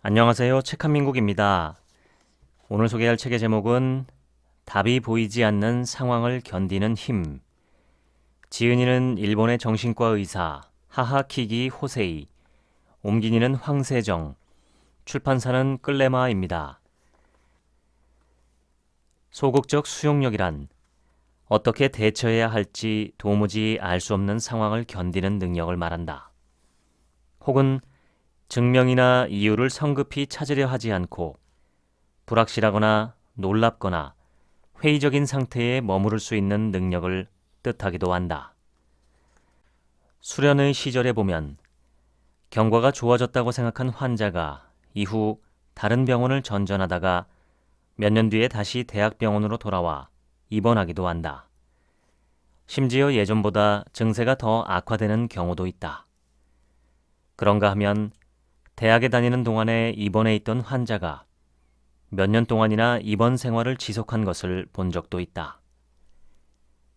안녕하세요. 책한민국입니다. 오늘 소개할 책의 제목은 답이 보이지 않는 상황을 견디는 힘. 지은이는 일본의 정신과 의사 하하키기 호세이, 옮긴이는 황세정, 출판사는 끌레마입니다. 소극적 수용력이란 어떻게 대처해야 할지 도무지 알 수 없는 상황을 견디는 능력을 말한다. 혹은 증명이나 이유를 성급히 찾으려 하지 않고 불확실하거나 놀랍거나 회의적인 상태에 머무를 수 있는 능력을 뜻하기도 한다. 수련의 시절에 보면 경과가 좋아졌다고 생각한 환자가 이후 다른 병원을 전전하다가 몇 년 뒤에 다시 대학병원으로 돌아와 입원하기도 한다. 심지어 예전보다 증세가 더 악화되는 경우도 있다. 그런가 하면 대학에 다니는 동안에 입원해 있던 환자가 몇 년 동안이나 입원 생활을 지속한 것을 본 적도 있다.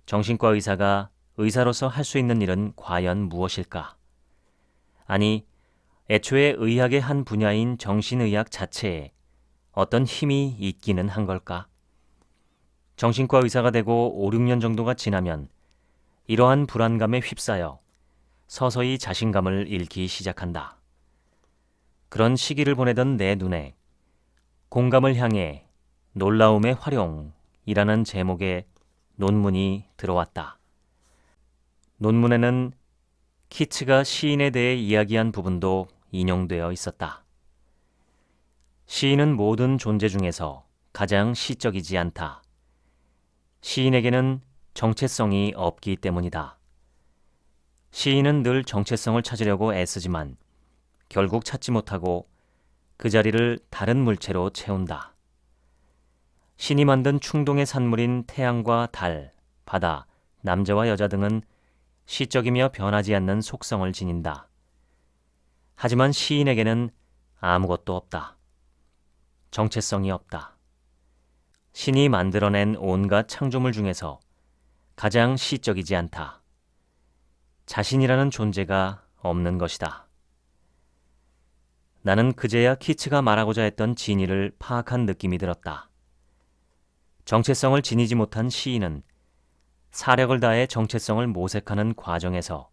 정신과 의사가 의사로서 할 수 있는 일은 과연 무엇일까? 아니, 애초에 의학의 한 분야인 정신의학 자체에 어떤 힘이 있기는 한 걸까? 정신과 의사가 되고 5, 6년 정도가 지나면 이러한 불안감에 휩싸여 서서히 자신감을 잃기 시작한다. 그런 시기를 보내던 내 눈에 공감을 향해 놀라움의 활용이라는 제목의 논문이 들어왔다. 논문에는 키츠가 시인에 대해 이야기한 부분도 인용되어 있었다. 시인은 모든 존재 중에서 가장 시적이지 않다. 시인에게는 정체성이 없기 때문이다. 시인은 늘 정체성을 찾으려고 애쓰지만 결국 찾지 못하고 그 자리를 다른 물체로 채운다. 신이 만든 충동의 산물인 태양과 달, 바다, 남자와 여자 등은 시적이며 변하지 않는 속성을 지닌다. 하지만 시인에게는 아무것도 없다. 정체성이 없다. 신이 만들어낸 온갖 창조물 중에서 가장 시적이지 않다. 자신이라는 존재가 없는 것이다. 나는 그제야 키츠가 말하고자 했던 진의를 파악한 느낌이 들었다. 정체성을 지니지 못한 시인은 사력을 다해 정체성을 모색하는 과정에서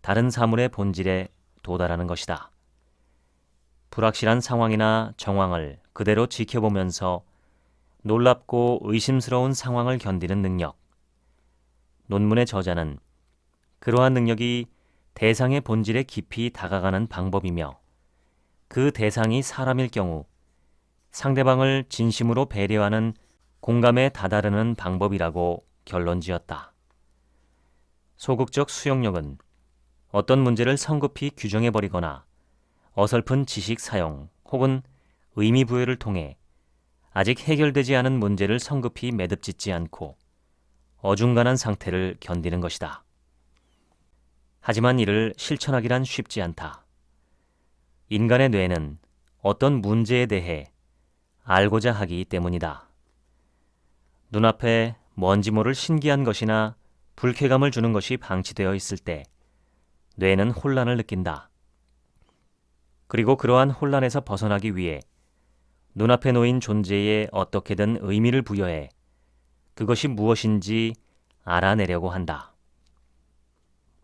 다른 사물의 본질에 도달하는 것이다. 불확실한 상황이나 정황을 그대로 지켜보면서 놀랍고 의심스러운 상황을 견디는 능력. 논문의 저자는 그러한 능력이 대상의 본질에 깊이 다가가는 방법이며 그 대상이 사람일 경우 상대방을 진심으로 배려하는 공감에 다다르는 방법이라고 결론지었다. 소극적 수용력은 어떤 문제를 성급히 규정해버리거나 어설픈 지식 사용 혹은 의미 부여를 통해 아직 해결되지 않은 문제를 성급히 매듭짓지 않고 어중간한 상태를 견디는 것이다. 하지만 이를 실천하기란 쉽지 않다. 인간의 뇌는 어떤 문제에 대해 알고자 하기 때문이다. 눈앞에 뭔지 모를 신기한 것이나 불쾌감을 주는 것이 방치되어 있을 때 뇌는 혼란을 느낀다. 그리고 그러한 혼란에서 벗어나기 위해 눈앞에 놓인 존재에 어떻게든 의미를 부여해 그것이 무엇인지 알아내려고 한다.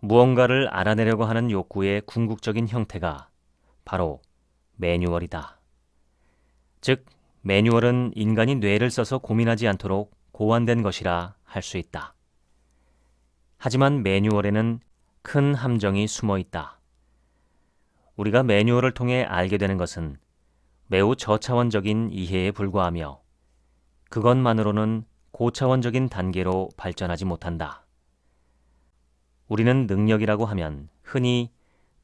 무언가를 알아내려고 하는 욕구의 궁극적인 형태가 바로 매뉴얼이다. 즉, 매뉴얼은 인간이 뇌를 써서 고민하지 않도록 고안된 것이라 할 수 있다. 하지만 매뉴얼에는 큰 함정이 숨어 있다. 우리가 매뉴얼을 통해 알게 되는 것은 매우 저차원적인 이해에 불과하며 그것만으로는 고차원적인 단계로 발전하지 못한다. 우리는 능력이라고 하면 흔히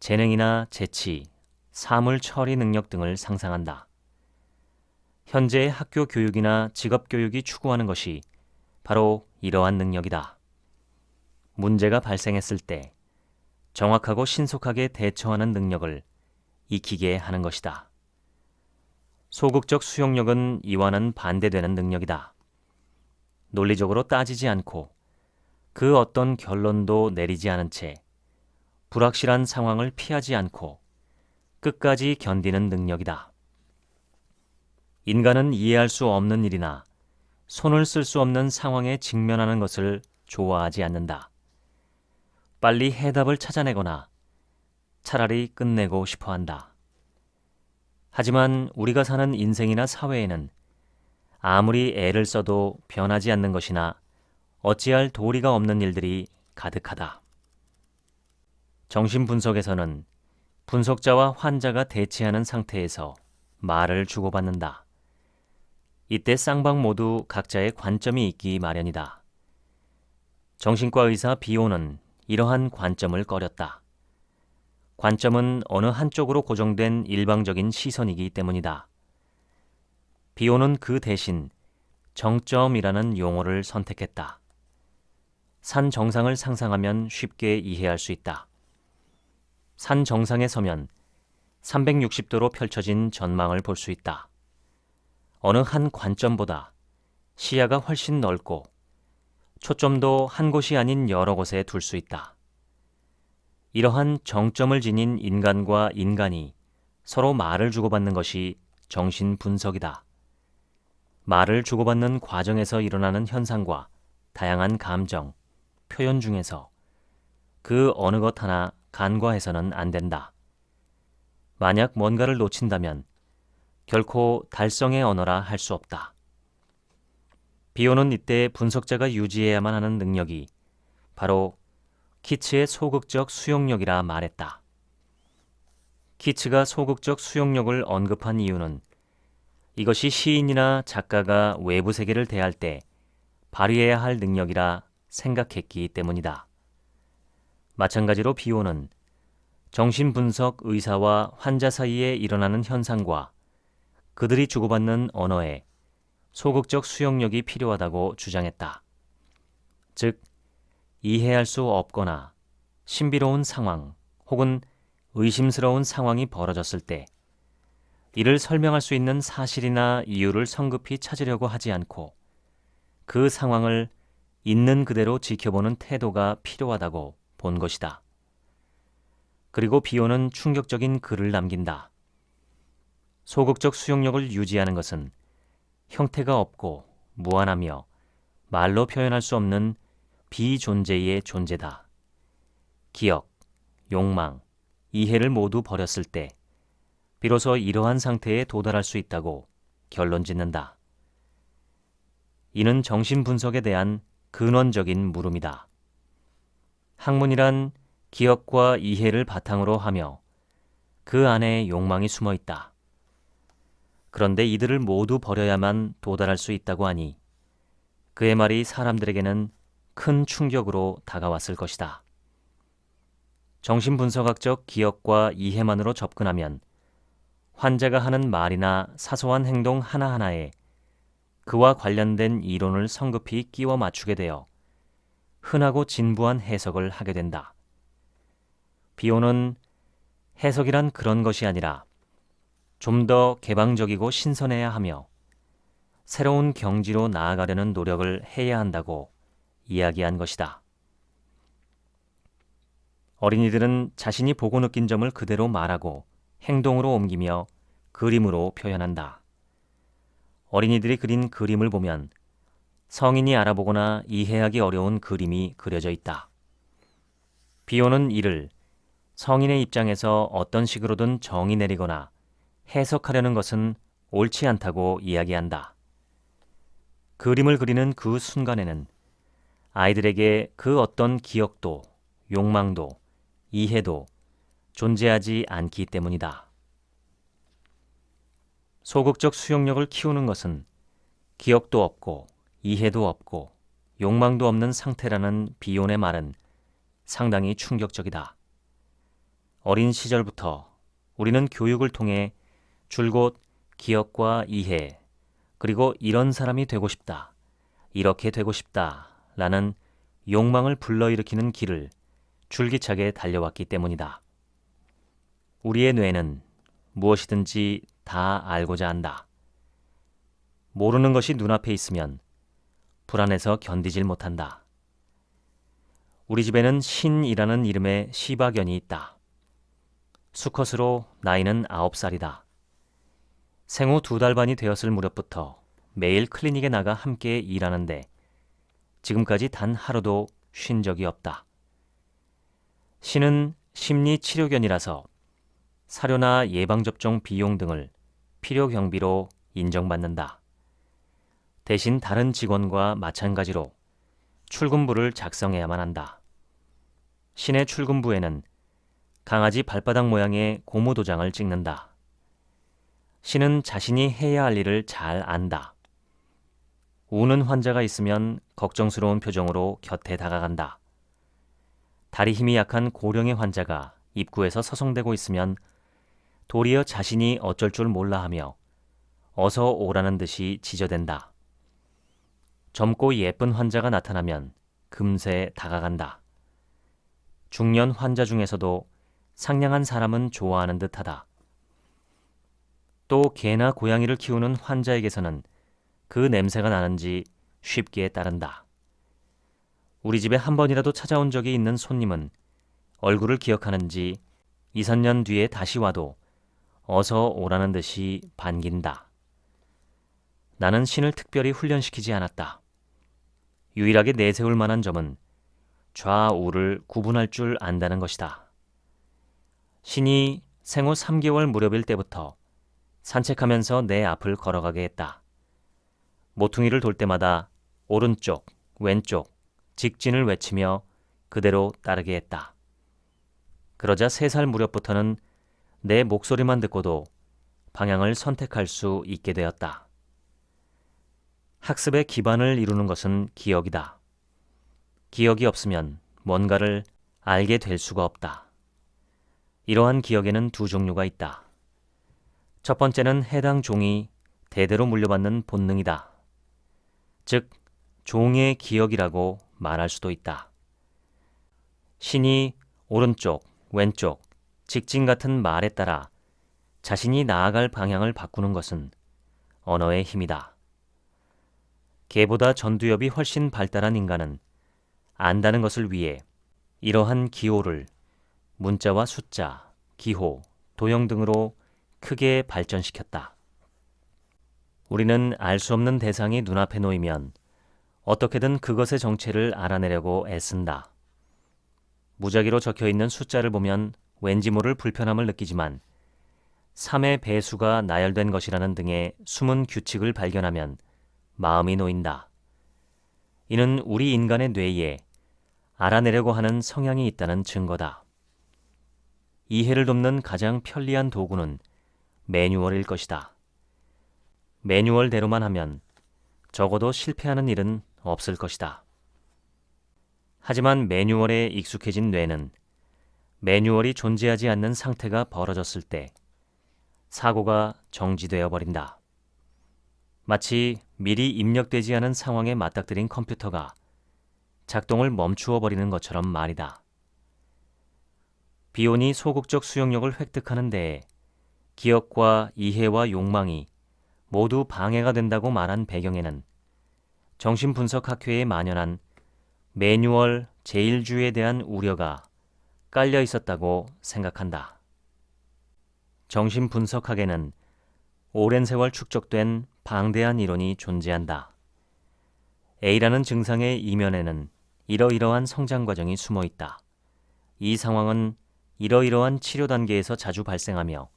재능이나 재치, 사물 처리 능력 등을 상상한다. 현재의 학교 교육이나 직업 교육이 추구하는 것이 바로 이러한 능력이다. 문제가 발생했을 때 정확하고 신속하게 대처하는 능력을 익히게 하는 것이다. 소극적 수용력은 이와는 반대되는 능력이다. 논리적으로 따지지 않고 그 어떤 결론도 내리지 않은 채 불확실한 상황을 피하지 않고 끝까지 견디는 능력이다. 인간은 이해할 수 없는 일이나 손을 쓸 수 없는 상황에 직면하는 것을 좋아하지 않는다. 빨리 해답을 찾아내거나 차라리 끝내고 싶어 한다. 하지만 우리가 사는 인생이나 사회에는 아무리 애를 써도 변하지 않는 것이나 어찌할 도리가 없는 일들이 가득하다. 정신분석에서는 분석자와 환자가 대치하는 상태에서 말을 주고받는다. 이때 쌍방 모두 각자의 관점이 있기 마련이다. 정신과 의사 비오는 이러한 관점을 꺼렸다. 관점은 어느 한쪽으로 고정된 일방적인 시선이기 때문이다. 비오는 그 대신 정점이라는 용어를 선택했다. 산 정상을 상상하면 쉽게 이해할 수 있다. 산 정상에 서면 360도로 펼쳐진 전망을 볼 수 있다. 어느 한 관점보다 시야가 훨씬 넓고 초점도 한 곳이 아닌 여러 곳에 둘 수 있다. 이러한 정점을 지닌 인간과 인간이 서로 말을 주고받는 것이 정신분석이다. 말을 주고받는 과정에서 일어나는 현상과 다양한 감정, 표현 중에서 그 어느 것 하나 간과해서는 안 된다. 만약 뭔가를 놓친다면 결코 달성의 언어라 할 수 없다. 비오는 이때 분석자가 유지해야만 하는 능력이 바로 키츠의 소극적 수용력이라 말했다. 키츠가 소극적 수용력을 언급한 이유는 이것이 시인이나 작가가 외부 세계를 대할 때 발휘해야 할 능력이라 생각했기 때문이다. 마찬가지로 비오는 정신분석 의사와 환자 사이에 일어나는 현상과 그들이 주고받는 언어에 소극적 수용력이 필요하다고 주장했다. 즉, 이해할 수 없거나 신비로운 상황 혹은 의심스러운 상황이 벌어졌을 때 이를 설명할 수 있는 사실이나 이유를 성급히 찾으려고 하지 않고 그 상황을 있는 그대로 지켜보는 태도가 필요하다고 본 것이다. 그리고 비오는 충격적인 글을 남긴다. 소극적 수용력을 유지하는 것은 형태가 없고 무한하며 말로 표현할 수 없는 비존재의 존재다. 기억, 욕망, 이해를 모두 버렸을 때 비로소 이러한 상태에 도달할 수 있다고 결론짓는다. 이는 정신분석에 대한 근원적인 물음이다. 학문이란 기억과 이해를 바탕으로 하며 그 안에 욕망이 숨어 있다. 그런데 이들을 모두 버려야만 도달할 수 있다고 하니 그의 말이 사람들에게는 큰 충격으로 다가왔을 것이다. 정신분석학적 기억과 이해만으로 접근하면 환자가 하는 말이나 사소한 행동 하나하나에 그와 관련된 이론을 성급히 끼워 맞추게 되어 흔하고 진부한 해석을 하게 된다. 비오는 해석이란 그런 것이 아니라 좀 더 개방적이고 신선해야 하며 새로운 경지로 나아가려는 노력을 해야 한다고 이야기한 것이다. 어린이들은 자신이 보고 느낀 점을 그대로 말하고 행동으로 옮기며 그림으로 표현한다. 어린이들이 그린 그림을 보면 성인이 알아보거나 이해하기 어려운 그림이 그려져 있다. 비오는 이를 성인의 입장에서 어떤 식으로든 정의 내리거나 해석하려는 것은 옳지 않다고 이야기한다. 그림을 그리는 그 순간에는 아이들에게 그 어떤 기억도, 욕망도, 이해도 존재하지 않기 때문이다. 소극적 수용력을 키우는 것은 기억도 없고 이해도 없고 욕망도 없는 상태라는 비온의 말은 상당히 충격적이다. 어린 시절부터 우리는 교육을 통해 줄곧 기억과 이해, 그리고 이런 사람이 되고 싶다, 이렇게 되고 싶다 라는 욕망을 불러일으키는 길을 줄기차게 달려왔기 때문이다. 우리의 뇌는 무엇이든지 다 알고자 한다. 모르는 것이 눈앞에 있으면 불안해서 견디질 못한다. 우리 집에는 신이라는 이름의 시바견이 있다. 수컷으로 나이는 9살이다. 생후 2달 반이 되었을 무렵부터 매일 클리닉에 나가 함께 일하는데 지금까지 단 하루도 쉰 적이 없다. 신은 심리치료견이라서 사료나 예방접종 비용 등을 필요 경비로 인정받는다. 대신 다른 직원과 마찬가지로 출근부를 작성해야만 한다. 신의 출근부에는 강아지 발바닥 모양의 고무도장을 찍는다. 신은 자신이 해야 할 일을 잘 안다. 우는 환자가 있으면 걱정스러운 표정으로 곁에 다가간다. 다리 힘이 약한 고령의 환자가 입구에서 서성대고 있으면 도리어 자신이 어쩔 줄 몰라 하며 어서 오라는 듯이 지저댄다. 젊고 예쁜 환자가 나타나면 금세 다가간다. 중년 환자 중에서도 상냥한 사람은 좋아하는 듯하다. 또 개나 고양이를 키우는 환자에게서는 그 냄새가 나는지 쉽게 따른다. 우리 집에 한 번이라도 찾아온 적이 있는 손님은 얼굴을 기억하는지 2, 3년 뒤에 다시 와도 어서 오라는 듯이 반긴다. 나는 신을 특별히 훈련시키지 않았다. 유일하게 내세울 만한 점은 좌우를 구분할 줄 안다는 것이다. 신이 생후 3개월 무렵일 때부터 산책하면서 내 앞을 걸어가게 했다. 모퉁이를 돌 때마다 오른쪽, 왼쪽, 직진을 외치며 그대로 따르게 했다. 그러자 3살 무렵부터는 내 목소리만 듣고도 방향을 선택할 수 있게 되었다. 학습의 기반을 이루는 것은 기억이다. 기억이 없으면 뭔가를 알게 될 수가 없다. 이러한 기억에는 2 종류가 있다. 첫 번째는 해당 종이 대대로 물려받는 본능이다. 즉, 종의 기억이라고 말할 수도 있다. 신이 오른쪽, 왼쪽, 직진 같은 말에 따라 자신이 나아갈 방향을 바꾸는 것은 언어의 힘이다. 개보다 전두엽이 훨씬 발달한 인간은 안다는 것을 위해 이러한 기호를 문자와 숫자, 기호, 도형 등으로 크게 발전시켰다. 우리는 알 수 없는 대상이 눈앞에 놓이면 어떻게든 그것의 정체를 알아내려고 애쓴다. 무작위로 적혀있는 숫자를 보면 왠지 모를 불편함을 느끼지만 3의 배수가 나열된 것이라는 등의 숨은 규칙을 발견하면 마음이 놓인다. 이는 우리 인간의 뇌에 알아내려고 하는 성향이 있다는 증거다. 이해를 돕는 가장 편리한 도구는 매뉴얼일 것이다. 매뉴얼대로만 하면 적어도 실패하는 일은 없을 것이다. 하지만 매뉴얼에 익숙해진 뇌는 매뉴얼이 존재하지 않는 상태가 벌어졌을 때 사고가 정지되어 버린다. 마치 미리 입력되지 않은 상황에 맞닥뜨린 컴퓨터가 작동을 멈추어 버리는 것처럼 말이다. 비온이 소극적 수용력을 획득하는 데에 기억과 이해와 욕망이 모두 방해가 된다고 말한 배경에는 정신분석학회에 만연한 매뉴얼 제일주의에 대한 우려가 깔려 있었다고 생각한다. 정신분석학에는 오랜 세월 축적된 방대한 이론이 존재한다. A라는 증상의 이면에는 이러이러한 성장 과정이 숨어 있다. 이 상황은 이러이러한 치료 단계에서 자주 발생하며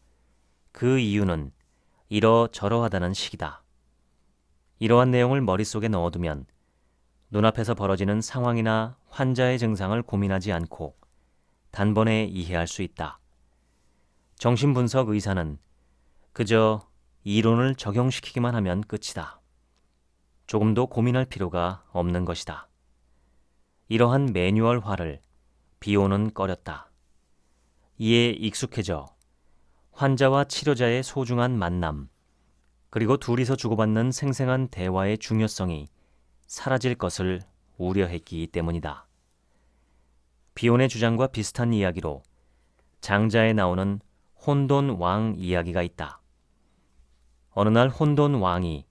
그 이유는 이러저러하다는 식이다. 이러한 내용을 머릿속에 넣어두면 눈앞에서 벌어지는 상황이나 환자의 증상을 고민하지 않고 단번에 이해할 수 있다. 정신분석 의사는 그저 이론을 적용시키기만 하면 끝이다. 조금도 고민할 필요가 없는 것이다. 이러한 매뉴얼화를 비오는 꺼렸다. 이에 익숙해져 환자와 치료자의 소중한 만남, 그리고 둘이서 주고받는 생생한 대화의 중요성이 사라질 것을 우려했기 때문이다. 비온의 주장과 비슷한 이야기로 장자에 나오는 혼돈 왕 이야기가 있다. 어느 날 혼돈 왕이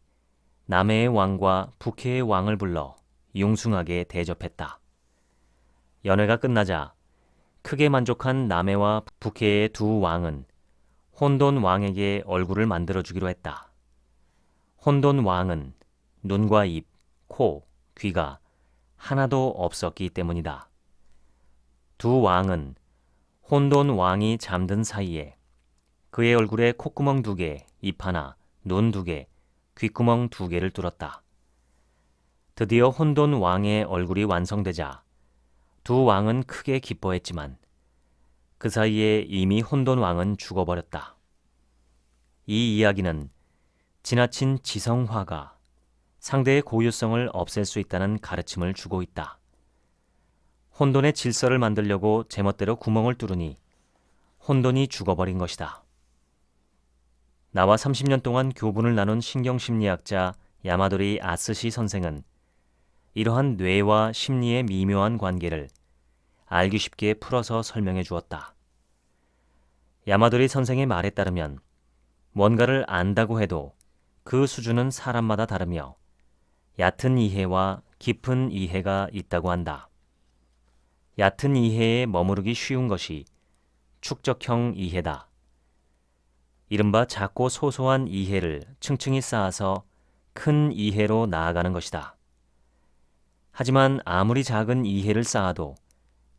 남해의 왕과 북해의 왕을 불러 융숭하게 대접했다. 연회가 끝나자 크게 만족한 남해와 북해의 두 왕은 혼돈 왕에게 얼굴을 만들어주기로 했다. 혼돈 왕은 눈과 입, 코, 귀가 하나도 없었기 때문이다. 두 왕은 혼돈 왕이 잠든 사이에 그의 얼굴에 콧구멍 2개, 입 하나, 눈 2개, 귓구멍 2개를 뚫었다. 드디어 혼돈 왕의 얼굴이 완성되자 두 왕은 크게 기뻐했지만 그 사이에 이미 혼돈 왕은 죽어버렸다. 이 이야기는 지나친 지성화가 상대의 고유성을 없앨 수 있다는 가르침을 주고 있다. 혼돈의 질서를 만들려고 제멋대로 구멍을 뚫으니 혼돈이 죽어버린 것이다. 나와 30년 동안 교분을 나눈 신경심리학자 야마도리 아스시 선생은 이러한 뇌와 심리의 미묘한 관계를 알기 쉽게 풀어서 설명해 주었다. 야마도리 선생의 말에 따르면 뭔가를 안다고 해도 그 수준은 사람마다 다르며 얕은 이해와 깊은 이해가 있다고 한다. 얕은 이해에 머무르기 쉬운 것이 축적형 이해다. 이른바 작고 소소한 이해를 층층이 쌓아서 큰 이해로 나아가는 것이다. 하지만 아무리 작은 이해를 쌓아도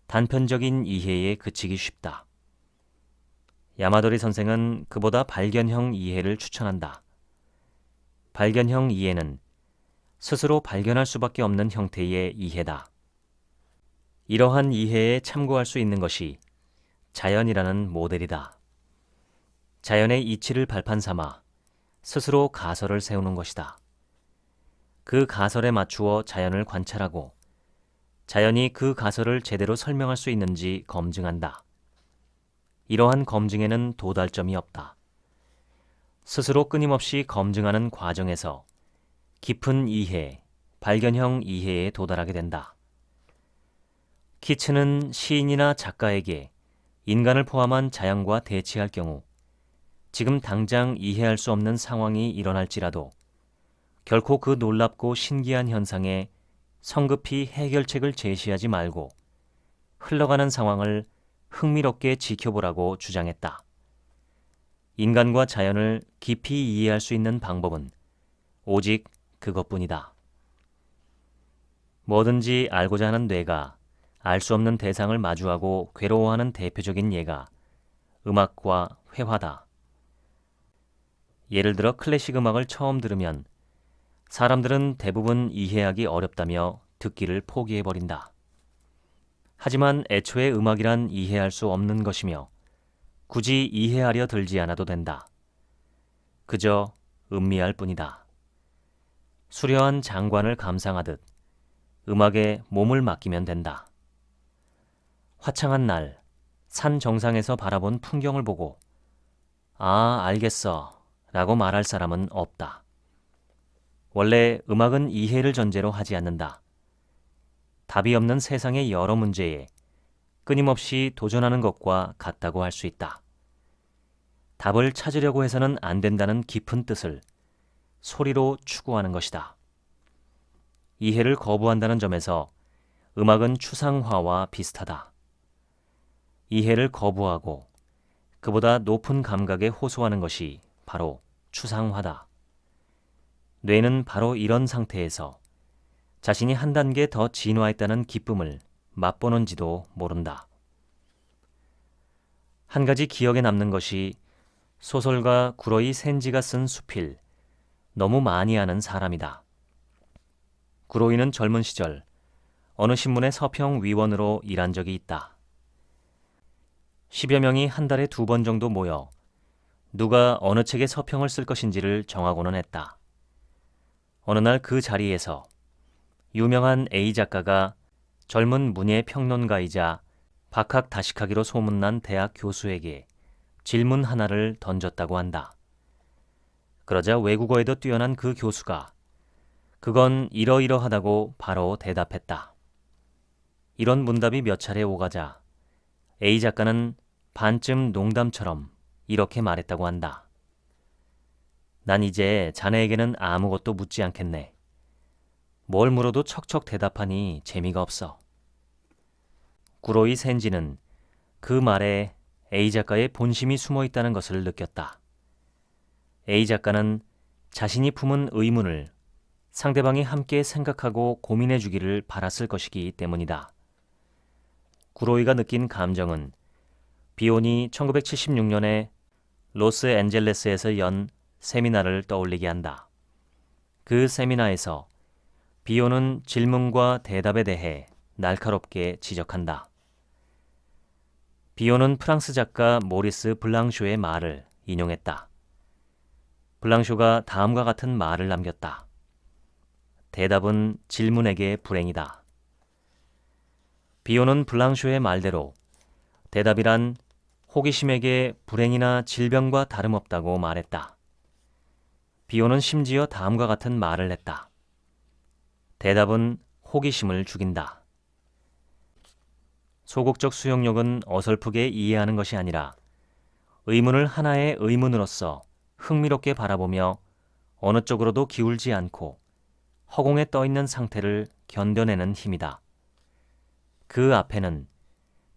단편적인 이해에 그치기 쉽다. 야마도리 선생은 그보다 발견형 이해를 추천한다. 발견형 이해는 스스로 발견할 수밖에 없는 형태의 이해다. 이러한 이해에 참고할 수 있는 것이 자연이라는 모델이다. 자연의 이치를 발판 삼아 스스로 가설을 세우는 것이다. 그 가설에 맞추어 자연을 관찰하고 자연이 그 가설을 제대로 설명할 수 있는지 검증한다. 이러한 검증에는 도달점이 없다. 스스로 끊임없이 검증하는 과정에서 깊은 이해, 발견형 이해에 도달하게 된다. 키츠는 시인이나 작가에게 인간을 포함한 자연과 대치할 경우 지금 당장 이해할 수 없는 상황이 일어날지라도 결코 그 놀랍고 신기한 현상에 성급히 해결책을 제시하지 말고 흘러가는 상황을 흥미롭게 지켜보라고 주장했다. 인간과 자연을 깊이 이해할 수 있는 방법은 오직 그것뿐이다. 뭐든지 알고자 하는 뇌가 알 수 없는 대상을 마주하고 괴로워하는 대표적인 예가 음악과 회화다. 예를 들어 클래식 음악을 처음 들으면 사람들은 대부분 이해하기 어렵다며 듣기를 포기해버린다. 하지만 애초에 음악이란 이해할 수 없는 것이며 굳이 이해하려 들지 않아도 된다. 그저 음미할 뿐이다. 수려한 장관을 감상하듯 음악에 몸을 맡기면 된다. 화창한 날, 산 정상에서 바라본 풍경을 보고 아, 알겠어 라고 말할 사람은 없다. 원래 음악은 이해를 전제로 하지 않는다. 답이 없는 세상의 여러 문제에 끊임없이 도전하는 것과 같다고 할 수 있다. 답을 찾으려고 해서는 안 된다는 깊은 뜻을 소리로 추구하는 것이다. 이해를 거부한다는 점에서 음악은 추상화와 비슷하다. 이해를 거부하고 그보다 높은 감각에 호소하는 것이 바로 추상화다. 뇌는 바로 이런 상태에서 자신이 한 단계 더 진화했다는 기쁨을 맛보는지도 모른다. 한 가지 기억에 남는 것이 소설가 구로이 센지가 쓴 수필 너무 많이 아는 사람이다. 구로이는 젊은 시절 어느 신문의 서평위원으로 일한 적이 있다. 10여 명이 한 달에 2번 정도 모여 누가 어느 책에 서평을 쓸 것인지를 정하고는 했다. 어느 날 그 자리에서 유명한 A 작가가 젊은 문예 평론가이자 박학다식하기로 소문난 대학 교수에게 질문 하나를 던졌다고 한다. 그러자 외국어에도 뛰어난 그 교수가 그건 이러이러하다고 바로 대답했다. 이런 문답이 몇 차례 오가자 A 작가는 반쯤 농담처럼 이렇게 말했다고 한다. 난 이제 자네에게는 아무것도 묻지 않겠네. 뭘 물어도 척척 대답하니 재미가 없어. 구로이 센지는 그 말에 A 작가의 본심이 숨어 있다는 것을 느꼈다. A 작가는 자신이 품은 의문을 상대방이 함께 생각하고 고민해 주기를 바랐을 것이기 때문이다. 구로이가 느낀 감정은 비온이 1976년에 로스앤젤레스에서 연 세미나를 떠올리게 한다. 그 세미나에서 비온은 질문과 대답에 대해 날카롭게 지적한다. 비온은 프랑스 작가 모리스 블랑쇼의 말을 인용했다. 블랑쇼가 다음과 같은 말을 남겼다. 대답은 질문에게 불행이다. 비온은 블랑쇼의 말대로 대답이란 호기심에게 불행이나 질병과 다름없다고 말했다. 비온은 심지어 다음과 같은 말을 했다. 대답은 호기심을 죽인다. 소극적 수용력은 어설프게 이해하는 것이 아니라 의문을 하나의 의문으로서 흥미롭게 바라보며 어느 쪽으로도 기울지 않고 허공에 떠있는 상태를 견뎌내는 힘이다. 그 앞에는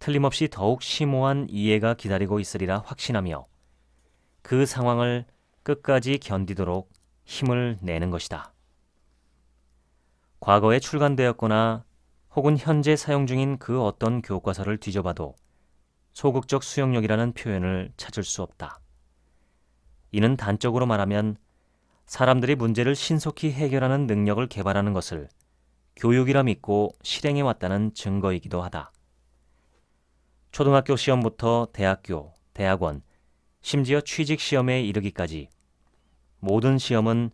틀림없이 더욱 심오한 이해가 기다리고 있으리라 확신하며 그 상황을 끝까지 견디도록 힘을 내는 것이다. 과거에 출간되었거나 혹은 현재 사용 중인 그 어떤 교과서를 뒤져봐도 소극적 수용력이라는 표현을 찾을 수 없다. 이는 단적으로 말하면 사람들이 문제를 신속히 해결하는 능력을 개발하는 것을 교육이라 믿고 실행해 왔다는 증거이기도 하다. 초등학교 시험부터 대학교, 대학원, 심지어 취직 시험에 이르기까지 모든 시험은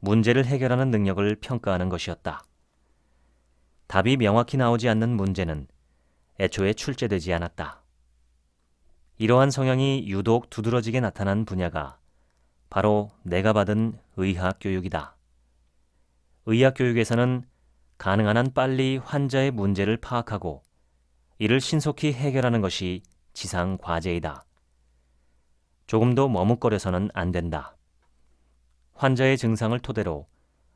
문제를 해결하는 능력을 평가하는 것이었다. 답이 명확히 나오지 않는 문제는 애초에 출제되지 않았다. 이러한 성향이 유독 두드러지게 나타난 분야가 바로 내가 받은 의학 교육이다. 의학 교육에서는 가능한 한 빨리 환자의 문제를 파악하고 이를 신속히 해결하는 것이 지상 과제이다. 조금도 머뭇거려서는 안 된다. 환자의 증상을 토대로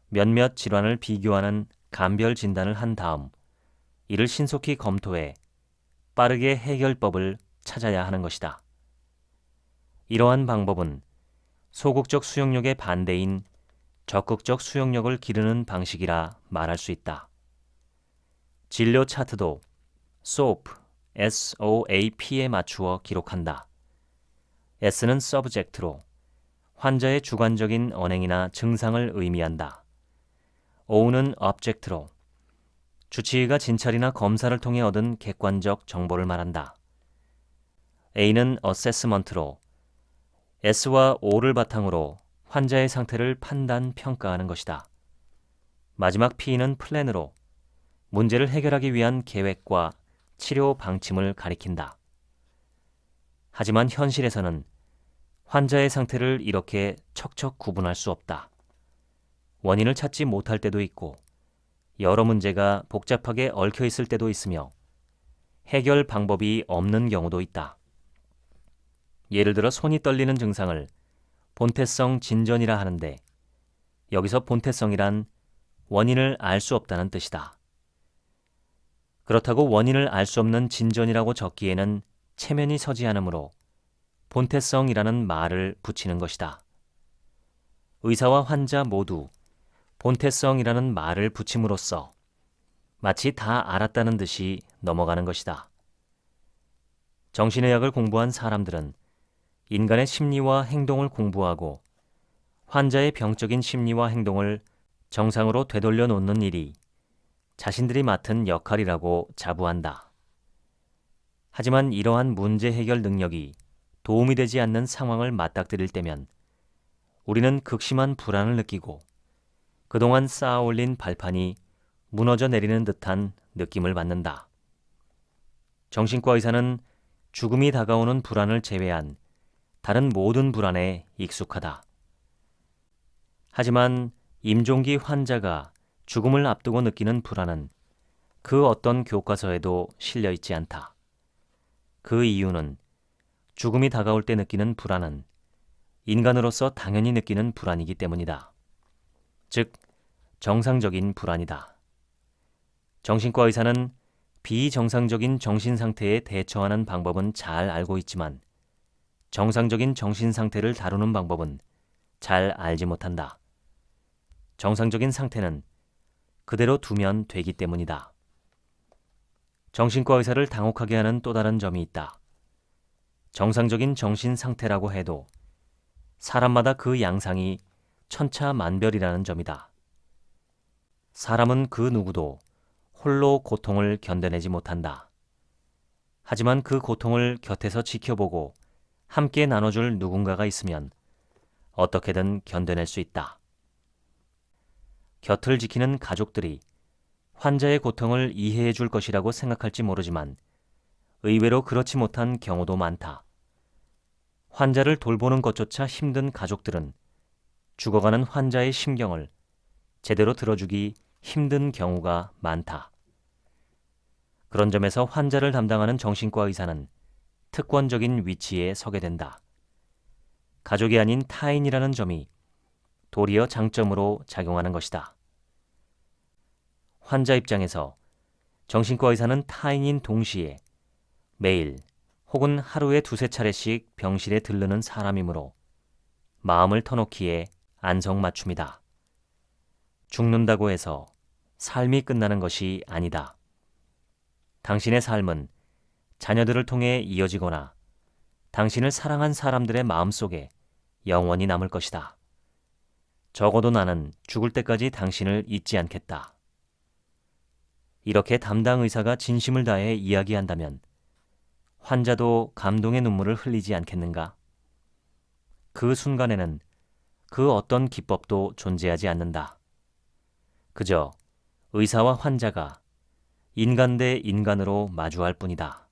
몇몇 질환을 비교하는 감별 진단을 한 다음 이를 신속히 검토해 빠르게 해결법을 찾아야 하는 것이다. 이러한 방법은 소극적 수용력의 반대인 적극적 수용력을 기르는 방식이라 말할 수 있다. 진료 차트도 SOAP, SOAP에 맞추어 기록한다. S는 subject로 환자의 주관적인 언행이나 증상을 의미한다. O는 object로 주치의가 진찰이나 검사를 통해 얻은 객관적 정보를 말한다. A는 assessment로 S와 O를 바탕으로 환자의 상태를 판단, 평가하는 것이다. 마지막 P는 플랜으로 문제를 해결하기 위한 계획과 치료 방침을 가리킨다. 하지만 현실에서는 환자의 상태를 이렇게 척척 구분할 수 없다. 원인을 찾지 못할 때도 있고 여러 문제가 복잡하게 얽혀 있을 때도 있으며 해결 방법이 없는 경우도 있다. 예를 들어 손이 떨리는 증상을 본태성 진전이라 하는데 여기서 본태성이란 원인을 알 수 없다는 뜻이다. 그렇다고 원인을 알 수 없는 진전이라고 적기에는 체면이 서지 않으므로 본태성이라는 말을 붙이는 것이다. 의사와 환자 모두 본태성이라는 말을 붙임으로써 마치 다 알았다는 듯이 넘어가는 것이다. 정신의학을 공부한 사람들은 인간의 심리와 행동을 공부하고 환자의 병적인 심리와 행동을 정상으로 되돌려 놓는 일이 자신들이 맡은 역할이라고 자부한다. 하지만 이러한 문제 해결 능력이 도움이 되지 않는 상황을 맞닥뜨릴 때면 우리는 극심한 불안을 느끼고 그동안 쌓아올린 발판이 무너져 내리는 듯한 느낌을 받는다. 정신과 의사는 죽음이 다가오는 불안을 제외한 다른 모든 불안에 익숙하다. 하지만 임종기 환자가 죽음을 앞두고 느끼는 불안은 그 어떤 교과서에도 실려 있지 않다. 그 이유는 죽음이 다가올 때 느끼는 불안은 인간으로서 당연히 느끼는 불안이기 때문이다. 즉, 정상적인 불안이다. 정신과 의사는 비정상적인 정신 상태에 대처하는 방법은 잘 알고 있지만 정상적인 정신 상태를 다루는 방법은 잘 알지 못한다. 정상적인 상태는 그대로 두면 되기 때문이다. 정신과 의사를 당혹하게 하는 또 다른 점이 있다. 정상적인 정신 상태라고 해도 사람마다 그 양상이 천차만별이라는 점이다. 사람은 그 누구도 홀로 고통을 견뎌내지 못한다. 하지만 그 고통을 곁에서 지켜보고 함께 나눠줄 누군가가 있으면 어떻게든 견뎌낼 수 있다. 곁을 지키는 가족들이 환자의 고통을 이해해 줄 것이라고 생각할지 모르지만 의외로 그렇지 못한 경우도 많다. 환자를 돌보는 것조차 힘든 가족들은 죽어가는 환자의 심경을 제대로 들어주기 힘든 경우가 많다. 그런 점에서 환자를 담당하는 정신과 의사는 특권적인 위치에 서게 된다. 가족이 아닌 타인이라는 점이 도리어 장점으로 작용하는 것이다. 환자 입장에서 정신과 의사는 타인인 동시에 매일 혹은 하루에 두세 차례씩 병실에 들르는 사람이므로 마음을 터놓기에 안성맞춤이다. 죽는다고 해서 삶이 끝나는 것이 아니다. 당신의 삶은 자녀들을 통해 이어지거나 당신을 사랑한 사람들의 마음속에 영원히 남을 것이다. 적어도 나는 죽을 때까지 당신을 잊지 않겠다. 이렇게 담당 의사가 진심을 다해 이야기한다면 환자도 감동의 눈물을 흘리지 않겠는가? 그 순간에는 그 어떤 기법도 존재하지 않는다. 그저 의사와 환자가 인간 대 인간으로 마주할 뿐이다.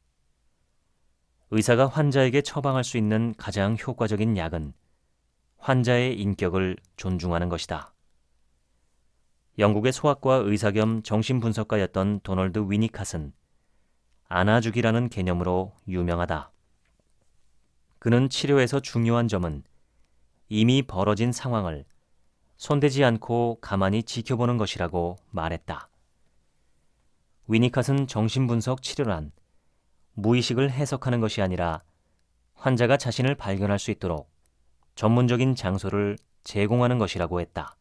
의사가 환자에게 처방할 수 있는 가장 효과적인 약은 환자의 인격을 존중하는 것이다. 영국의 소아과 의사 겸 정신분석가였던 도널드 위니캇은 안아주기라는 개념으로 유명하다. 그는 치료에서 중요한 점은 이미 벌어진 상황을 손대지 않고 가만히 지켜보는 것이라고 말했다. 위니캇은 정신분석 치료란 무의식을 해석하는 것이 아니라 환자가 자신을 발견할 수 있도록 전문적인 장소를 제공하는 것이라고 했다.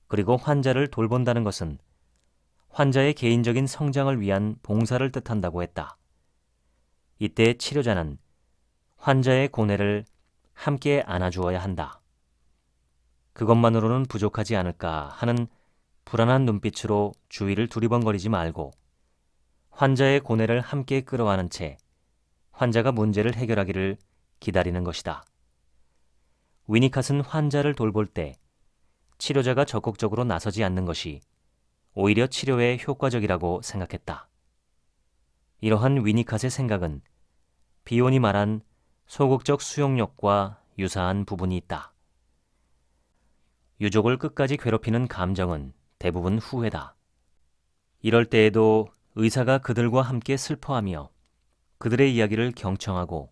그리고 환자를 돌본다는 것은 환자의 개인적인 성장을 위한 봉사를 뜻한다고 했다. 이때 치료자는 환자의 고뇌를 함께 안아주어야 한다. 그것만으로는 부족하지 않을까 하는 불안한 눈빛으로 주위를 두리번거리지 말고 환자의 고뇌를 함께 끌어안은 채 환자가 문제를 해결하기를 기다리는 것이다. 위니캇은 환자를 돌볼 때 치료자가 적극적으로 나서지 않는 것이 오히려 치료에 효과적이라고 생각했다. 이러한 위니캇의 생각은 비온이 말한 소극적 수용력과 유사한 부분이 있다. 유족을 끝까지 괴롭히는 감정은 대부분 후회다. 이럴 때에도 의사가 그들과 함께 슬퍼하며 그들의 이야기를 경청하고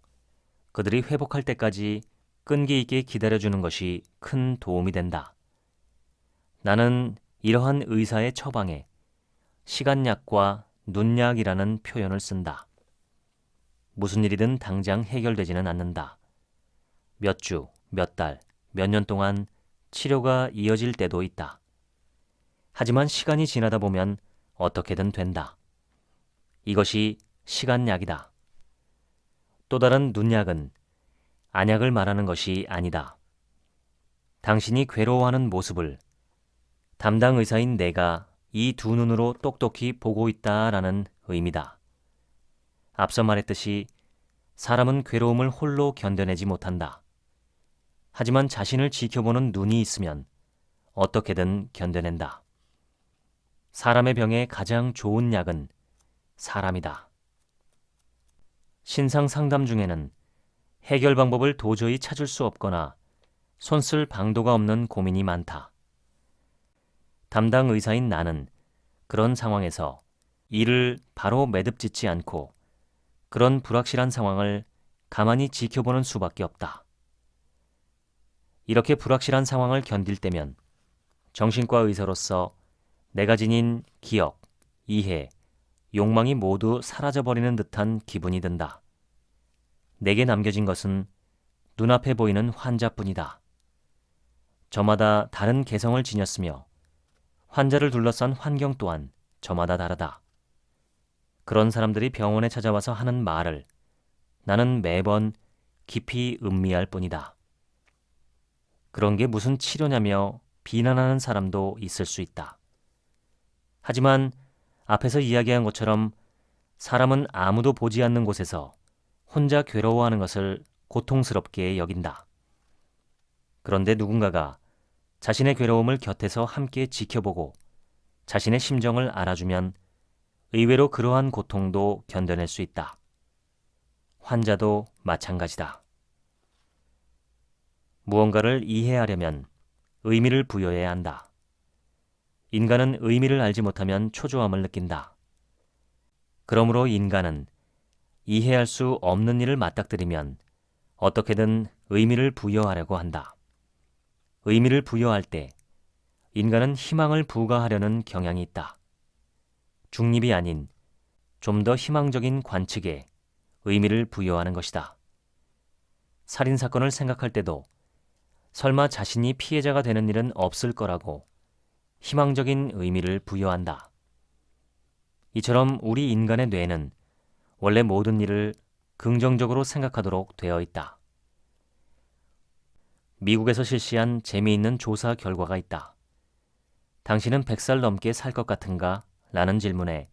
그들이 회복할 때까지 끈기 있게 기다려주는 것이 큰 도움이 된다. 나는 이러한 의사의 처방에 시간약과 눈약이라는 표현을 쓴다. 무슨 일이든 당장 해결되지는 않는다. 몇 주, 몇 달, 몇 년 동안 치료가 이어질 때도 있다. 하지만 시간이 지나다 보면 어떻게든 된다. 이것이 시간약이다. 또 다른 눈약은 안약을 말하는 것이 아니다. 당신이 괴로워하는 모습을 담당 의사인 내가 이 두 눈으로 똑똑히 보고 있다라는 의미다. 앞서 말했듯이 사람은 괴로움을 홀로 견뎌내지 못한다. 하지만 자신을 지켜보는 눈이 있으면 어떻게든 견뎌낸다. 사람의 병에 가장 좋은 약은 사람이다. 신상 상담 중에는 해결 방법을 도저히 찾을 수 없거나 손쓸 방도가 없는 고민이 많다. 담당 의사인 나는 그런 상황에서 이를 바로 매듭짓지 않고 그런 불확실한 상황을 가만히 지켜보는 수밖에 없다. 이렇게 불확실한 상황을 견딜 때면 정신과 의사로서 내가 지닌 기억, 이해, 욕망이 모두 사라져버리는 듯한 기분이 든다. 내게 남겨진 것은 눈앞에 보이는 환자뿐이다. 저마다 다른 개성을 지녔으며 환자를 둘러싼 환경 또한 저마다 다르다. 그런 사람들이 병원에 찾아와서 하는 말을 나는 매번 깊이 음미할 뿐이다. 그런 게 무슨 치료냐며 비난하는 사람도 있을 수 있다. 하지만 앞에서 이야기한 것처럼 사람은 아무도 보지 않는 곳에서 혼자 괴로워하는 것을 고통스럽게 여긴다. 그런데 누군가가 자신의 괴로움을 곁에서 함께 지켜보고 자신의 심정을 알아주면 의외로 그러한 고통도 견뎌낼 수 있다. 환자도 마찬가지다. 무언가를 이해하려면 의미를 부여해야 한다. 인간은 의미를 알지 못하면 초조함을 느낀다. 그러므로 인간은 이해할 수 없는 일을 맞닥뜨리면 어떻게든 의미를 부여하려고 한다. 의미를 부여할 때 인간은 희망을 부과하려는 경향이 있다. 중립이 아닌 좀 더 희망적인 관측에 의미를 부여하는 것이다. 살인사건을 생각할 때도 설마 자신이 피해자가 되는 일은 없을 거라고 희망적인 의미를 부여한다. 이처럼 우리 인간의 뇌는 원래 모든 일을 긍정적으로 생각하도록 되어 있다. 미국에서 실시한 재미있는 조사 결과가 있다. 당신은 100살 넘게 살 것 같은가? 라는 질문에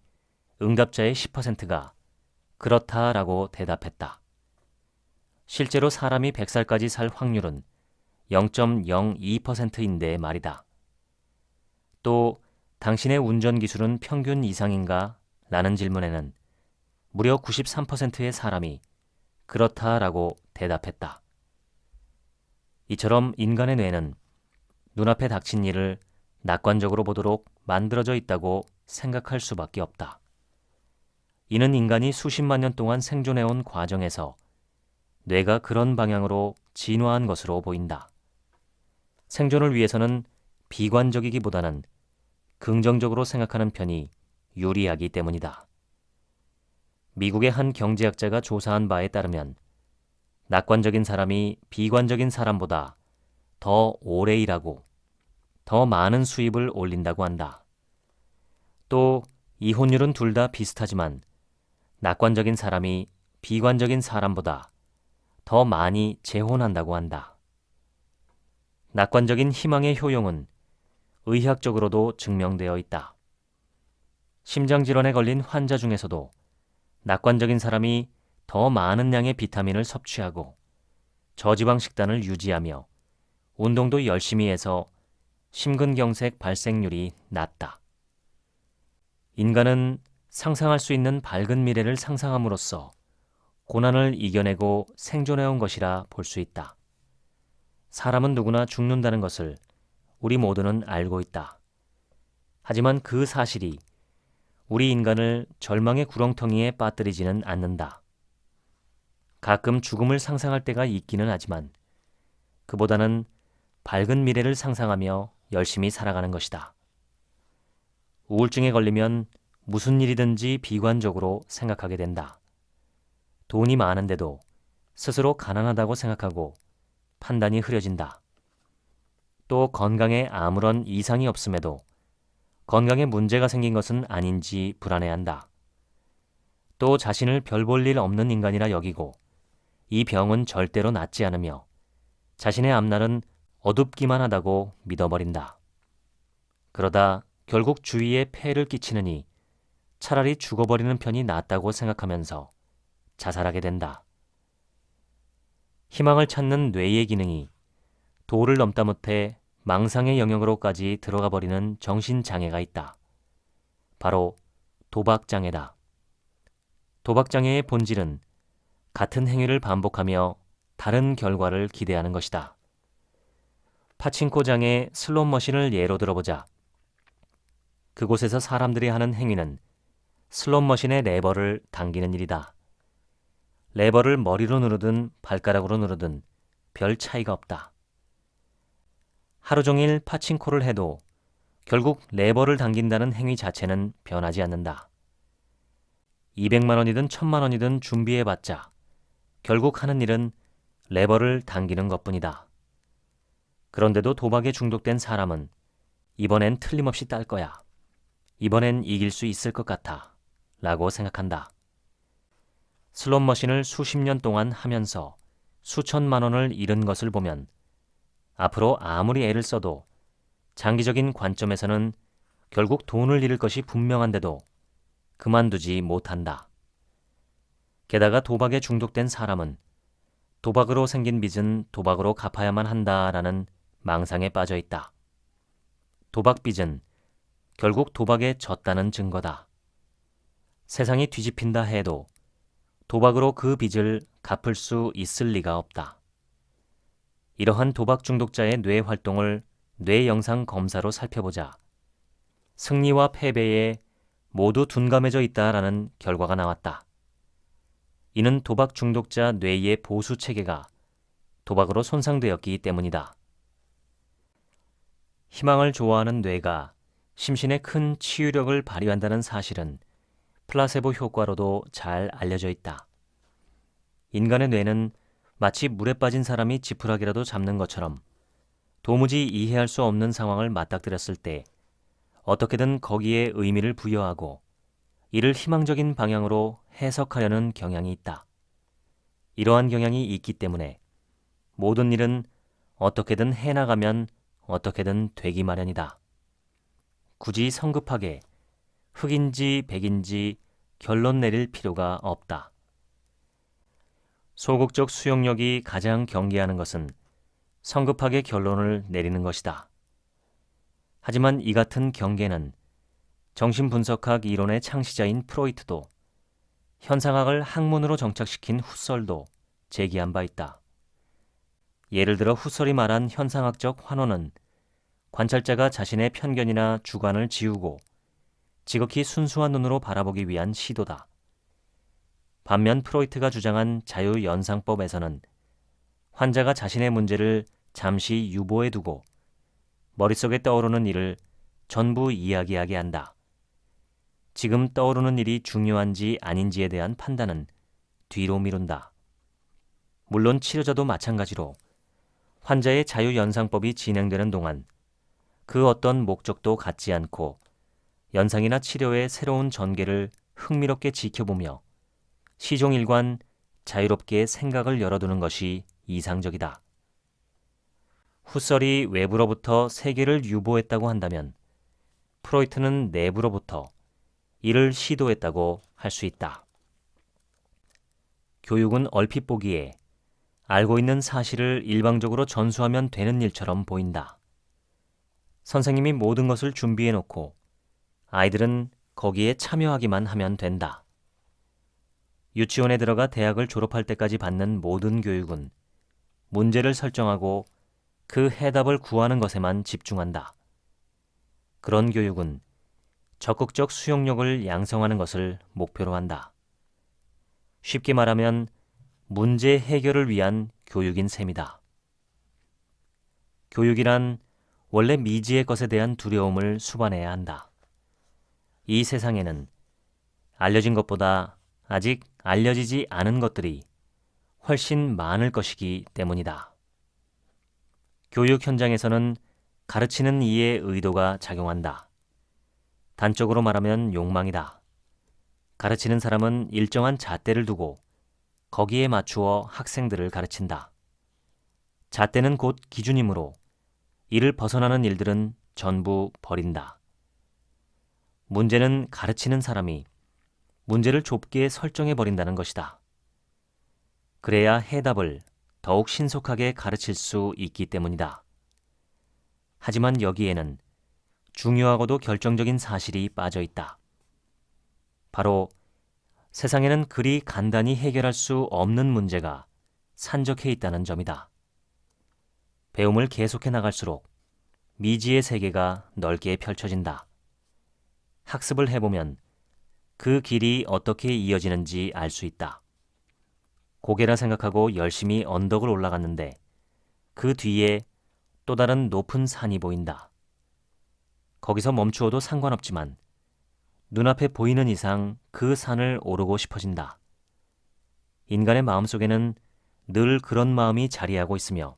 응답자의 10%가 그렇다라고 대답했다. 실제로 사람이 100살까지 살 확률은 0.02%인데 말이다. 또 당신의 운전 기술은 평균 이상인가? 라는 질문에는 무려 93%의 사람이 그렇다라고 대답했다. 이처럼 인간의 뇌는 눈앞에 닥친 일을 낙관적으로 보도록 만들어져 있다고 생각할 수밖에 없다. 이는 인간이 수십만 년 동안 생존해온 과정에서 뇌가 그런 방향으로 진화한 것으로 보인다. 생존을 위해서는 비관적이기보다는 긍정적으로 생각하는 편이 유리하기 때문이다. 미국의 한 경제학자가 조사한 바에 따르면 낙관적인 사람이 비관적인 사람보다 더 오래 일하고 더 많은 수입을 올린다고 한다. 또 이혼율은 둘 다 비슷하지만 낙관적인 사람이 비관적인 사람보다 더 많이 재혼한다고 한다. 낙관적인 희망의 효용은 의학적으로도 증명되어 있다. 심장질환에 걸린 환자 중에서도 낙관적인 사람이 더 많은 양의 비타민을 섭취하고 저지방 식단을 유지하며 운동도 열심히 해서 심근경색 발생률이 낮다. 인간은 상상할 수 있는 밝은 미래를 상상함으로써 고난을 이겨내고 생존해온 것이라 볼 수 있다. 사람은 누구나 죽는다는 것을 우리 모두는 알고 있다. 하지만 그 사실이 우리 인간을 절망의 구렁텅이에 빠뜨리지는 않는다. 가끔 죽음을 상상할 때가 있기는 하지만 그보다는 밝은 미래를 상상하며 열심히 살아가는 것이다. 우울증에 걸리면 무슨 일이든지 비관적으로 생각하게 된다. 돈이 많은데도 스스로 가난하다고 생각하고 판단이 흐려진다. 또 건강에 아무런 이상이 없음에도 건강에 문제가 생긴 것은 아닌지 불안해한다. 또 자신을 별 볼 일 없는 인간이라 여기고 이 병은 절대로 낫지 않으며 자신의 앞날은 어둡기만 하다고 믿어버린다. 그러다 결국 주위에 폐해를 끼치느니 차라리 죽어버리는 편이 낫다고 생각하면서 자살하게 된다. 희망을 찾는 뇌의 기능이 도를 넘다 못해 망상의 영역으로까지 들어가 버리는 정신장애가 있다. 바로 도박장애다. 도박장애의 본질은 같은 행위를 반복하며 다른 결과를 기대하는 것이다. 파친코장의 슬롯머신을 예로 들어보자. 그곳에서 사람들이 하는 행위는 슬롯머신의 레버를 당기는 일이다. 레버를 머리로 누르든 발가락으로 누르든 별 차이가 없다. 하루 종일 파친코를 해도 결국 레버를 당긴다는 행위 자체는 변하지 않는다. 200만 원이든 1000만 원이든 준비해봤자 결국 하는 일은 레버를 당기는 것뿐이다. 그런데도 도박에 중독된 사람은 이번엔 틀림없이 딸 거야. 이번엔 이길 수 있을 것 같아. 라고 생각한다. 슬롯 머신을 수십 년 동안 하면서 수천만 원을 잃은 것을 보면 앞으로 아무리 애를 써도 장기적인 관점에서는 결국 돈을 잃을 것이 분명한데도 그만두지 못한다. 게다가 도박에 중독된 사람은 도박으로 생긴 빚은 도박으로 갚아야만 한다라는 망상에 빠져 있다. 도박 빚은 결국 도박에 졌다는 증거다. 세상이 뒤집힌다 해도 도박으로 그 빚을 갚을 수 있을 리가 없다. 이러한 도박 중독자의 뇌 활동을 뇌 영상 검사로 살펴보자 승리와 패배에 모두 둔감해져 있다라는 결과가 나왔다. 이는 도박 중독자 뇌의 보수 체계가 도박으로 손상되었기 때문이다. 희망을 좋아하는 뇌가 심신에 큰 치유력을 발휘한다는 사실은 플라세보 효과로도 잘 알려져 있다. 인간의 뇌는 마치 물에 빠진 사람이 지푸라기라도 잡는 것처럼 도무지 이해할 수 없는 상황을 맞닥뜨렸을 때 어떻게든 거기에 의미를 부여하고 이를 희망적인 방향으로 해석하려는 경향이 있다. 이러한 경향이 있기 때문에 모든 일은 어떻게든 해나가면 어떻게든 되기 마련이다. 굳이 성급하게 흑인지 백인지 결론 내릴 필요가 없다. 소극적 수용력이 가장 경계하는 것은 성급하게 결론을 내리는 것이다. 하지만 이 같은 경계는 정신분석학 이론의 창시자인 프로이트도 현상학을 학문으로 정착시킨 후설도 제기한 바 있다. 예를 들어 후설이 말한 현상학적 환호는 관찰자가 자신의 편견이나 주관을 지우고 지극히 순수한 눈으로 바라보기 위한 시도다. 반면 프로이트가 주장한 자유연상법에서는 환자가 자신의 문제를 잠시 유보해 두고 머릿속에 떠오르는 일을 전부 이야기하게 한다. 지금 떠오르는 일이 중요한지 아닌지에 대한 판단은 뒤로 미룬다. 물론 치료자도 마찬가지로 환자의 자유연상법이 진행되는 동안 그 어떤 목적도 갖지 않고 연상이나 치료의 새로운 전개를 흥미롭게 지켜보며 시종일관 자유롭게 생각을 열어두는 것이 이상적이다. 후설이 외부로부터 세계를 유보했다고 한다면 프로이트는 내부로부터 이를 시도했다고 할 수 있다. 교육은 얼핏 보기에 알고 있는 사실을 일방적으로 전수하면 되는 일처럼 보인다. 선생님이 모든 것을 준비해놓고 아이들은 거기에 참여하기만 하면 된다. 유치원에 들어가 대학을 졸업할 때까지 받는 모든 교육은 문제를 설정하고 그 해답을 구하는 것에만 집중한다. 그런 교육은 적극적 수용력을 양성하는 것을 목표로 한다. 쉽게 말하면 문제 해결을 위한 교육인 셈이다. 교육이란 원래 미지의 것에 대한 두려움을 수반해야 한다. 이 세상에는 알려진 것보다 아직 알려지지 않은 것들이 훨씬 많을 것이기 때문이다. 교육 현장에서는 가르치는 이의 의도가 작용한다. 단적으로 말하면 욕망이다. 가르치는 사람은 일정한 잣대를 두고 거기에 맞추어 학생들을 가르친다. 잣대는 곧 기준이므로 이를 벗어나는 일들은 전부 버린다. 문제는 가르치는 사람이 문제를 좁게 설정해버린다는 것이다. 그래야 해답을 더욱 신속하게 가르칠 수 있기 때문이다. 하지만 여기에는 중요하고도 결정적인 사실이 빠져 있다. 바로 세상에는 그리 간단히 해결할 수 없는 문제가 산적해 있다는 점이다. 배움을 계속해 나갈수록 미지의 세계가 넓게 펼쳐진다. 학습을 해보면 그 길이 어떻게 이어지는지 알 수 있다. 고개라 생각하고 열심히 언덕을 올라갔는데 그 뒤에 또 다른 높은 산이 보인다. 거기서 멈추어도 상관없지만 눈앞에 보이는 이상 그 산을 오르고 싶어진다. 인간의 마음속에는 늘 그런 마음이 자리하고 있으며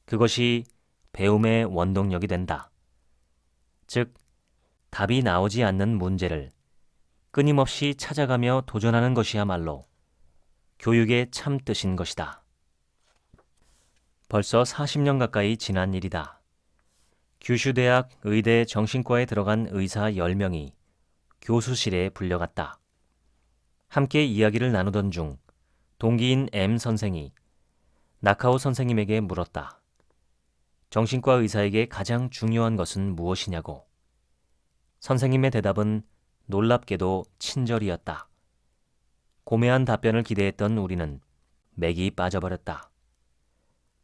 그것이 배움의 원동력이 된다. 즉, 답이 나오지 않는 문제를 끊임없이 찾아가며 도전하는 것이야말로 교육의 참 뜻인 것이다. 벌써 40년 가까이 지난 일이다. 규슈대학 의대 정신과에 들어간 의사 10명이 교수실에 불려갔다. 함께 이야기를 나누던 중 동기인 M 선생이 나카오 선생님에게 물었다. 정신과 의사에게 가장 중요한 것은 무엇이냐고. 선생님의 대답은 놀랍게도 친절이었다. 고매한 답변을 기대했던 우리는 맥이 빠져버렸다.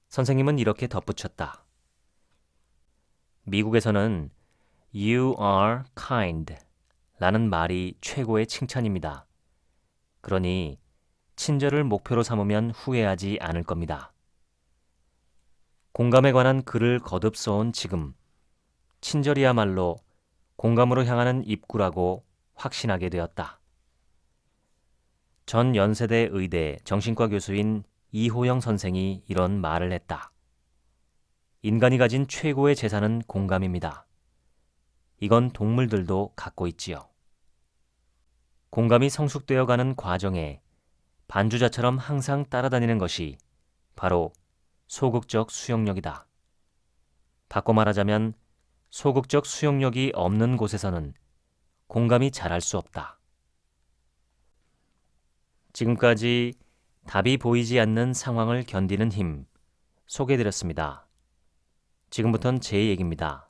선생님은 이렇게 덧붙였다. 미국에서는 You are kind 라는 말이 최고의 칭찬입니다. 그러니 친절을 목표로 삼으면 후회하지 않을 겁니다. 공감에 관한 글을 거듭 써온 지금, 친절이야말로 공감으로 향하는 입구라고 확신하게 되었다. 전 연세대 의대 정신과 교수인 이호영 선생이 이런 말을 했다. 인간이 가진 최고의 재산은 공감입니다. 이건 동물들도 갖고 있지요. 공감이 성숙되어 가는 과정에 반주자처럼 항상 따라다니는 것이 바로 소극적 수용력이다. 바꿔 말하자면 소극적 수용력이 없는 곳에서는 공감이 자랄 수 없다. 지금까지 답이 보이지 않는 상황을 견디는 힘 소개해드렸습니다. 지금부터는 제 얘기입니다.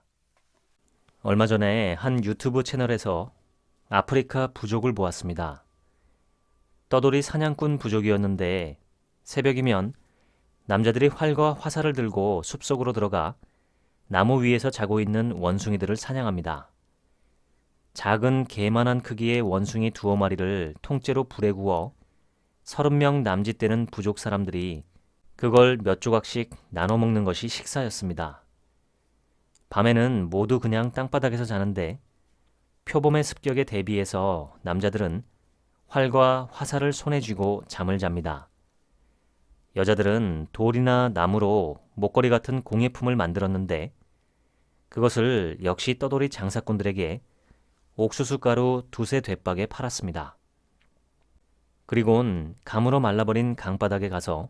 얼마 전에 한 유튜브 채널에서 아프리카 부족을 보았습니다. 떠돌이 사냥꾼 부족이었는데 새벽이면 남자들이 활과 화살을 들고 숲속으로 들어가 나무 위에서 자고 있는 원숭이들을 사냥합니다. 작은 개만한 크기의 원숭이 2마리를 통째로 불에 구워 30명 남짓되는 부족 사람들이 그걸 몇 조각씩 나눠 먹는 것이 식사였습니다. 밤에는 모두 그냥 땅바닥에서 자는데 표범의 습격에 대비해서 남자들은 활과 화살을 손에 쥐고 잠을 잡니다. 여자들은 돌이나 나무로 목걸이 같은 공예품을 만들었는데 그것을 역시 떠돌이 장사꾼들에게 옥수수 가루 2-3 되박에 팔았습니다. 그리곤 가물어 말라버린 강바닥에 가서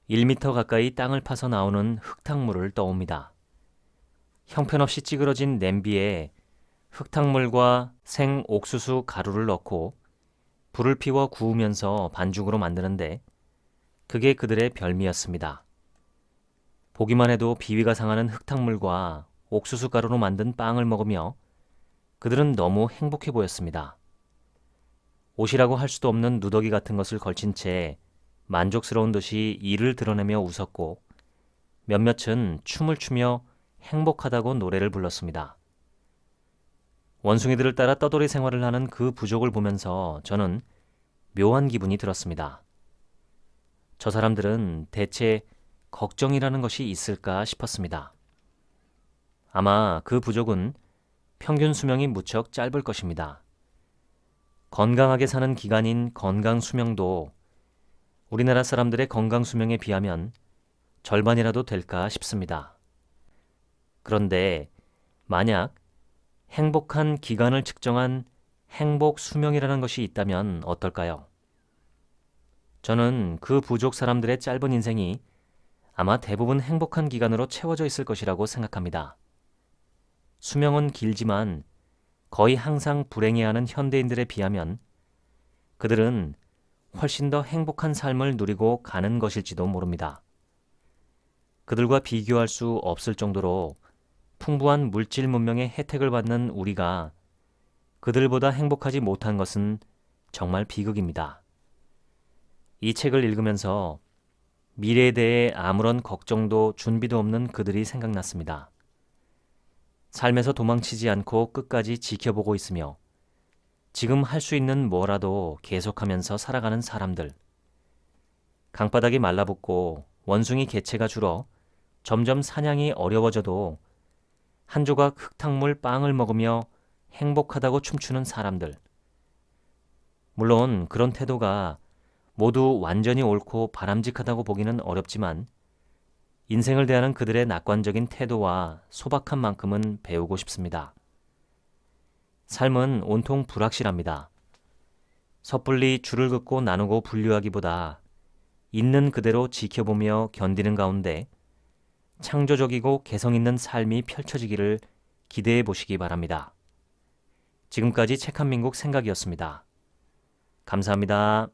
1m 가까이 땅을 파서 나오는 흙탕물을 떠옵니다. 형편없이 찌그러진 냄비에 흙탕물과 생 옥수수 가루를 넣고 불을 피워 구우면서 반죽으로 만드는데 그게 그들의 별미였습니다. 보기만 해도 비위가 상하는 흙탕물과 옥수수 가루로 만든 빵을 먹으며 그들은 너무 행복해 보였습니다. 옷이라고 할 수도 없는 누더기 같은 것을 걸친 채 만족스러운 듯이 이를 드러내며 웃었고 몇몇은 춤을 추며 행복하다고 노래를 불렀습니다. 원숭이들을 따라 떠돌이 생활을 하는 그 부족을 보면서 저는 묘한 기분이 들었습니다. 저 사람들은 대체 걱정이라는 것이 있을까 싶었습니다. 아마 그 부족은 평균 수명이 무척 짧을 것입니다. 건강하게 사는 기간인 건강 수명도 우리나라 사람들의 건강 수명에 비하면 절반이라도 될까 싶습니다. 그런데 만약 행복한 기간을 측정한 행복 수명이라는 것이 있다면 어떨까요? 저는 그 부족 사람들의 짧은 인생이 아마 대부분 행복한 기간으로 채워져 있을 것이라고 생각합니다. 수명은 길지만 거의 항상 불행해하는 현대인들에 비하면 그들은 훨씬 더 행복한 삶을 누리고 가는 것일지도 모릅니다. 그들과 비교할 수 없을 정도로 풍부한 물질 문명의 혜택을 받는 우리가 그들보다 행복하지 못한 것은 정말 비극입니다. 이 책을 읽으면서 미래에 대해 아무런 걱정도 준비도 없는 그들이 생각났습니다. 삶에서 도망치지 않고 끝까지 지켜보고 있으며 지금 할 수 있는 뭐라도 계속하면서 살아가는 사람들. 강바닥이 말라붙고 원숭이 개체가 줄어 점점 사냥이 어려워져도 한 조각 흙탕물 빵을 먹으며 행복하다고 춤추는 사람들. 물론 그런 태도가 모두 완전히 옳고 바람직하다고 보기는 어렵지만 인생을 대하는 그들의 낙관적인 태도와 소박한 만큼은 배우고 싶습니다. 삶은 온통 불확실합니다. 섣불리 줄을 긋고 나누고 분류하기보다 있는 그대로 지켜보며 견디는 가운데 창조적이고 개성 있는 삶이 펼쳐지기를 기대해 보시기 바랍니다. 지금까지 책 한 민국 생각이었습니다. 감사합니다.